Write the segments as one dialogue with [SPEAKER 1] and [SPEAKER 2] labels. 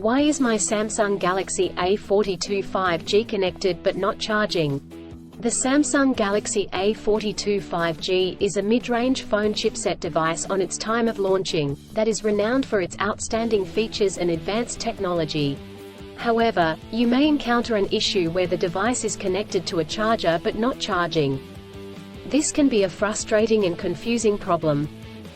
[SPEAKER 1] Why is my Samsung Galaxy A42 5G connected but not charging? The Samsung Galaxy A42 5G is a mid-range phone chipset device on its time of launching, that is renowned for its outstanding features and advanced technology. However, you may encounter an issue where the device is connected to a charger but not charging. This can be a frustrating and confusing problem.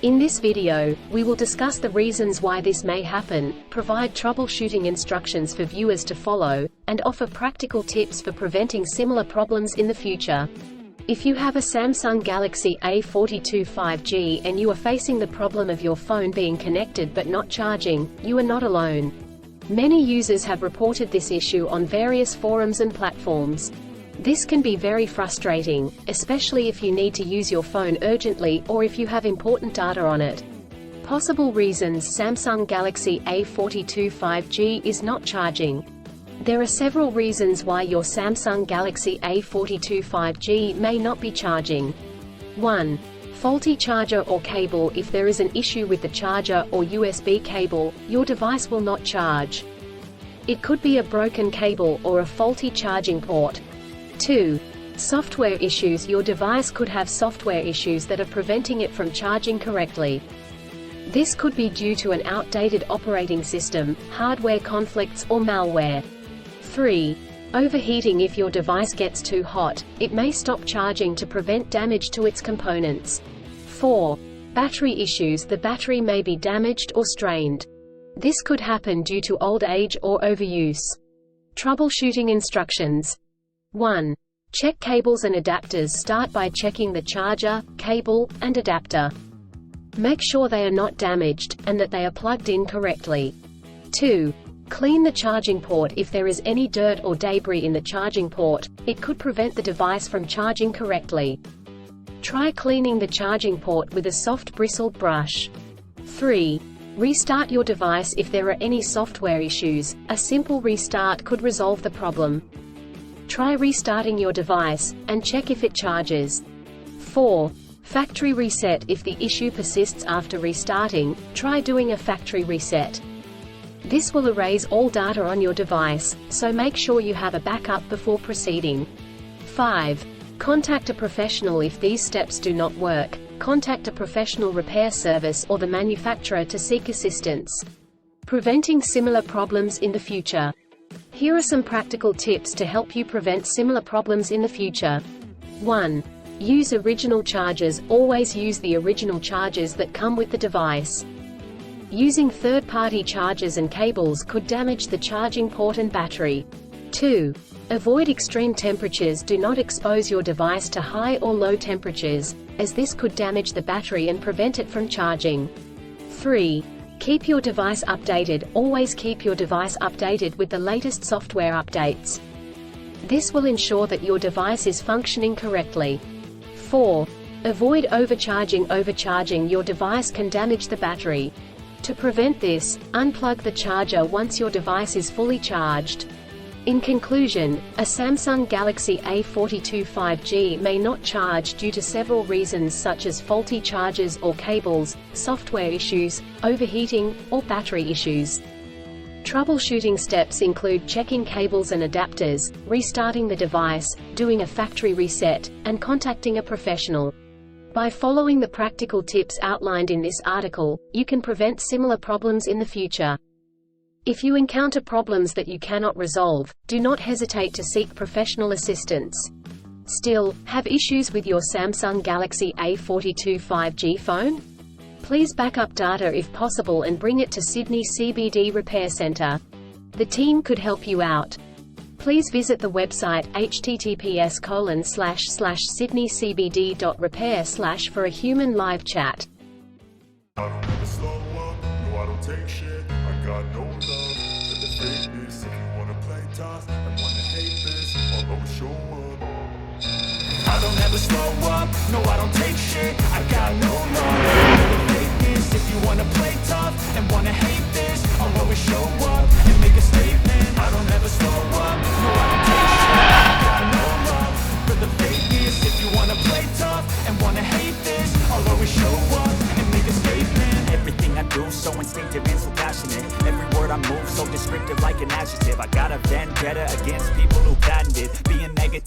[SPEAKER 1] In this video, we will discuss the reasons why this may happen, provide troubleshooting instructions for viewers to follow, and offer practical tips for preventing similar problems in the future. If you have a Samsung Galaxy A42 5G and you are facing the problem of your phone being connected but not charging, you are not alone. Many users have reported this issue on various forums and platforms. This can be very frustrating, especially if you need to use your phone urgently or if you have important data on it. Possible reasons Samsung Galaxy A42 5G is not charging. There are several reasons why your Samsung Galaxy A42 5G may not be charging. 1. Faulty charger or cable. If there is an issue with the charger or USB cable, your device will not charge. It could be a broken cable or a faulty charging port. 2. Software issues. Your device could have software issues that are preventing it from charging correctly. This could be due to an outdated operating system, hardware conflicts or malware. 3. Overheating. If your device gets too hot, it may stop charging to prevent damage to its components. 4. Battery issues. The battery may be damaged or strained. This could happen due to old age or overuse. Troubleshooting instructions. 1. Check cables and adapters. Start by checking the charger, cable, and adapter. Make sure they are not damaged, and that they are plugged in correctly. 2. Clean the charging port. If there is any dirt or debris in the charging port, it could prevent the device from charging correctly. Try cleaning the charging port with a soft bristled brush. 3. Restart your device. If there are any software issues, a simple restart could resolve the problem. Try restarting your device, and check if it charges. 4. Factory reset. If the issue persists after restarting, try doing a factory reset. This will erase all data on your device, so make sure you have a backup before proceeding. 5. Contact a professional. If these steps do not work, contact a professional repair service or the manufacturer to seek assistance. Preventing similar problems in the future. Here are some practical tips to help you prevent similar problems in the future. 1. Use original chargers. Always use the original chargers that come with the device. Using third-party chargers and cables could damage the charging port and battery. 2. Avoid extreme temperatures. Do not expose your device to high or low temperatures, as this could damage the battery and prevent it from charging. 3. Keep your device updated. Always keep your device updated with the latest software updates. This will ensure that your device is functioning correctly. 4. Avoid overcharging. Overcharging your device can damage the battery. To prevent this, unplug the charger once your device is fully charged. In conclusion, a Samsung Galaxy A42 5G may not charge due to several reasons such as faulty chargers or cables, software issues, overheating, or battery issues. Troubleshooting steps include checking cables and adapters, restarting the device, doing a factory reset, and contacting a professional. By following the practical tips outlined in this article, you can prevent similar problems in the future. If you encounter problems that you cannot resolve, do not hesitate to seek professional assistance. Still, have issues with your Samsung Galaxy A42 5G phone? Please back up data if possible and bring it to Sydney CBD Repair Centre. The team could help you out. Please visit the website https://sydneycbd.repair/ for a human live chat.
[SPEAKER 2] I don't ever slow up, no I don't take shit. I got no love for the fakeness. If you wanna play tough and wanna hate this, I'll always show up. I don't ever slow up, no I don't take shit. I got no love for the fakeness. If you wanna play tough and wanna hate this, I'll always show up and make a statement. I don't ever slow up, no I don't take shit. I got no love for the fakeness. If you wanna play tough and wanna hate this, I'll always show up and make a statement. Everything I do so instinctive and so passionate. Every word
[SPEAKER 3] word, I move so descriptive like an adjective. I got a vendetta against people who patented being negative.